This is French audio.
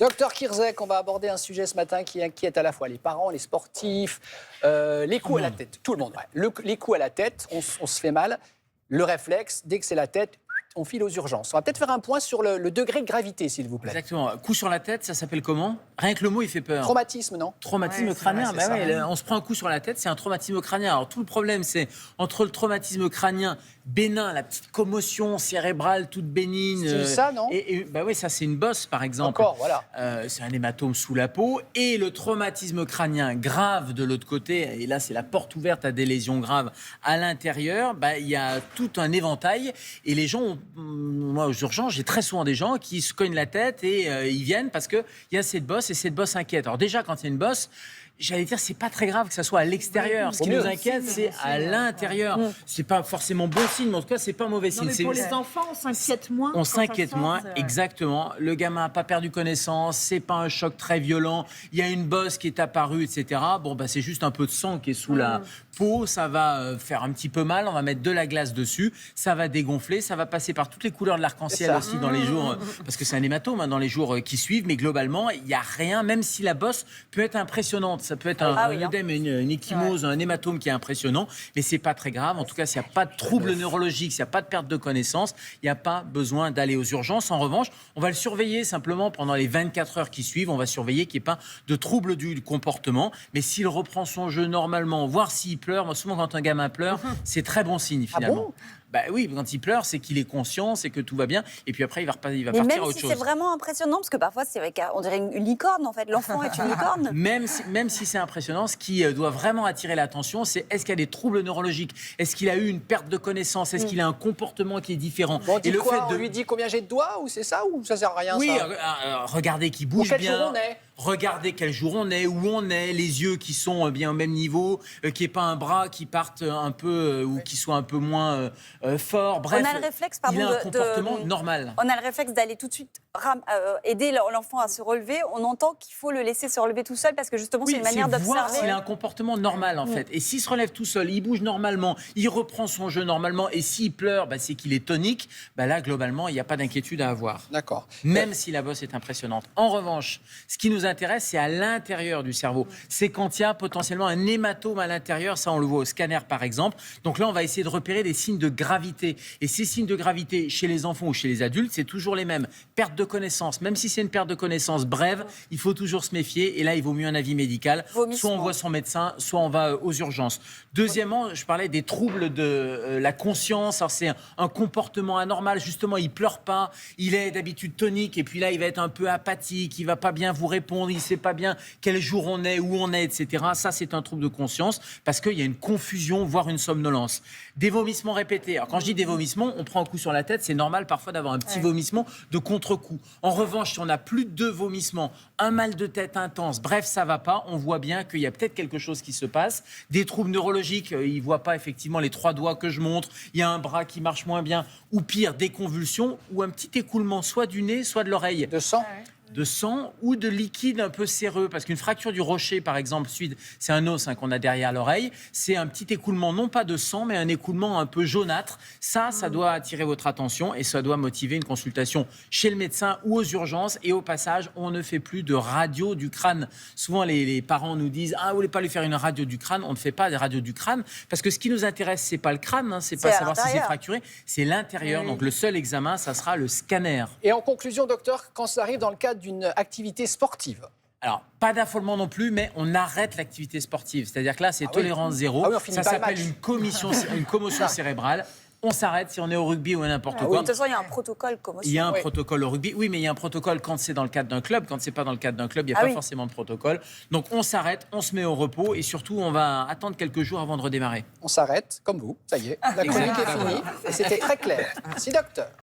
Docteur Kirzek, on va aborder un sujet ce matin qui inquiète à la fois les parents, les sportifs, les coups à la tête. Tout le monde, ouais. Les coups à la tête, on se fait mal. Le réflexe, dès que c'est la tête, on file aux urgences. On va peut-être faire un point sur le degré de gravité, s'il vous plaît. Exactement. Coup sur la tête, ça s'appelle comment? Rien que le mot, il fait peur. Traumatisme, non? Traumatisme crânien. On se prend un coup sur la tête, c'est un traumatisme crânien. Alors tout le problème, c'est entre le traumatisme crânien bénin, la petite commotion cérébrale toute bénigne. C'est ça, non? Oui, ça c'est une bosse, par exemple. Encore, voilà. C'est un hématome sous la peau. Et le traumatisme crânien grave de l'autre côté, et là c'est la porte ouverte à des lésions graves à l'intérieur, il y a tout un éventail. Et les gens, moi aux urgences, j'ai très souvent des gens qui se cognent la tête et ils viennent parce qu'il y a cette bosse et cette bosse inquiète. Alors déjà, quand il y a une bosse, j'allais dire, c'est pas très grave que ça soit à l'extérieur. Ce qui nous inquiète, c'est à l'intérieur. C'est pas forcément bon signe, mais en tout cas, c'est pas mauvais signe. Non, mais pour les enfants, on s'inquiète moins. On s'inquiète moins, exactement. Le gamin n'a pas perdu connaissance, c'est pas un choc très violent. Il y a une bosse qui est apparue, etc. Bon, c'est juste un peu de sang qui est sous la peau. Ça va faire un petit peu mal. On va mettre de la glace dessus. Ça va dégonfler. Ça va passer par toutes les couleurs de l'arc-en-ciel aussi dans les jours, parce que c'est un hématome dans les jours qui suivent. Mais globalement, il n'y a rien, même si la bosse peut être impressionnante. Ça peut être un œdème, une ecchymose, un hématome qui est impressionnant, mais c'est pas très grave. En tout cas, s'il n'y a pas de trouble neurologique, s'il n'y a pas de perte de connaissance, il n'y a pas besoin d'aller aux urgences. En revanche, on va le surveiller simplement pendant les 24 heures qui suivent. On va surveiller qu'il n'y ait pas de trouble du comportement. Mais s'il reprend son jeu normalement, voire s'il pleure, moi, souvent quand un gamin pleure, c'est très bon signe finalement. Oui, quand il pleure, c'est qu'il est conscient, c'est que tout va bien. Et puis après, il va partir à autre chose. Même si c'est vraiment impressionnant, parce que parfois, c'est vrai qu'on dirait une licorne, en fait. L'enfant est une licorne. Même si c'est impressionnant, ce qui doit vraiment attirer l'attention, c'est est-ce qu'il y a des troubles neurologiques? Est-ce qu'il a eu une perte de connaissance? Est-ce qu'il a un comportement qui est différent? Bon, on lui dit combien j'ai de doigts, ou c'est ça, ou ça sert à rien? Oui, ça regardez qu'il bouge quel bien. jour on est. Regardez quel jour on est, où on est, les yeux qui sont bien au même niveau, qu'il n'y ait pas un bras qui parte un peu ou qui soit un peu moins fort. Bref, on a le réflexe, il a un comportement normal. On a le réflexe d'aller tout de suite aider l'enfant à se relever. On entend qu'il faut le laisser se relever tout seul parce que justement, c'est une manière d'observer. Voir s'il a un comportement normal en fait. Et s'il se relève tout seul, il bouge normalement, il reprend son jeu normalement, et s'il pleure, c'est qu'il est tonique. Là, globalement, il n'y a pas d'inquiétude à avoir. D'accord. Même si la bosse est impressionnante. En revanche, ce qui nous intéresse, c'est à l'intérieur du cerveau. C'est quand il y a potentiellement un hématome à l'intérieur. Ça, on le voit au scanner, par exemple. Donc là, on va essayer de repérer des signes de gravité. Et ces signes de gravité, chez les enfants ou chez les adultes, c'est toujours les mêmes. Perte de connaissance. Même si c'est une perte de connaissance brève, il faut toujours se méfier. Et là, il vaut mieux un avis médical. Soit on voit son médecin, soit on va aux urgences. Deuxièmement, je parlais des troubles de la conscience. Alors, c'est un comportement anormal. Justement, il pleure pas. Il est d'habitude tonique. Et puis là, il va être un peu apathique. Il va pas bien vous répondre. Il sait pas bien quel jour on est, où on est, etc. Ça, c'est un trouble de conscience parce qu'il y a une confusion, voire une somnolence. Des vomissements répétés. Alors, quand je dis des vomissements, on prend un coup sur la tête. C'est normal parfois d'avoir un petit vomissement de contre-coup. En revanche, si on a plus de 2 vomissements, un mal de tête intense, bref, ça va pas, on voit bien qu'il y a peut-être quelque chose qui se passe. Des troubles neurologiques, il ne voit pas effectivement les 3 doigts que je montre. Il y a un bras qui marche moins bien. Ou pire, des convulsions ou un petit écoulement soit du nez, soit de l'oreille. De sang? De sang ou de liquide un peu séreux. Parce qu'une fracture du rocher, par exemple, c'est un os qu'on a derrière l'oreille. C'est un petit écoulement, non pas de sang, mais un écoulement un peu jaunâtre. Ça doit attirer votre attention et ça doit motiver une consultation chez le médecin ou aux urgences. Et au passage, on ne fait plus de radio du crâne. Souvent, les parents nous disent « Ah, vous voulez pas lui faire une radio du crâne ?» On ne fait pas de radio du crâne parce que ce qui nous intéresse, c'est pas le crâne, c'est pas savoir si c'est fracturé, c'est l'intérieur. Donc le seul examen, ça sera le scanner. Et en conclusion, docteur, quand ça arrive dans le cadre d'une activité sportive? Alors, pas d'affolement non plus, mais on arrête l'activité sportive. C'est-à-dire que là, c'est tolérance zéro. Ça s'appelle une commotion cérébrale. On s'arrête si on est au rugby ou à n'importe quoi. Oui, de toute façon, il y a un protocole commotion. Il y a un protocole au rugby. Oui, mais il y a un protocole quand c'est dans le cadre d'un club. Quand c'est pas dans le cadre d'un club, il n'y a pas forcément de protocole. Donc, on s'arrête, on se met au repos et surtout, on va attendre quelques jours avant de redémarrer. On s'arrête, comme vous. Ça y est, la chronique est finie. Et c'était très clair. Merci, docteur.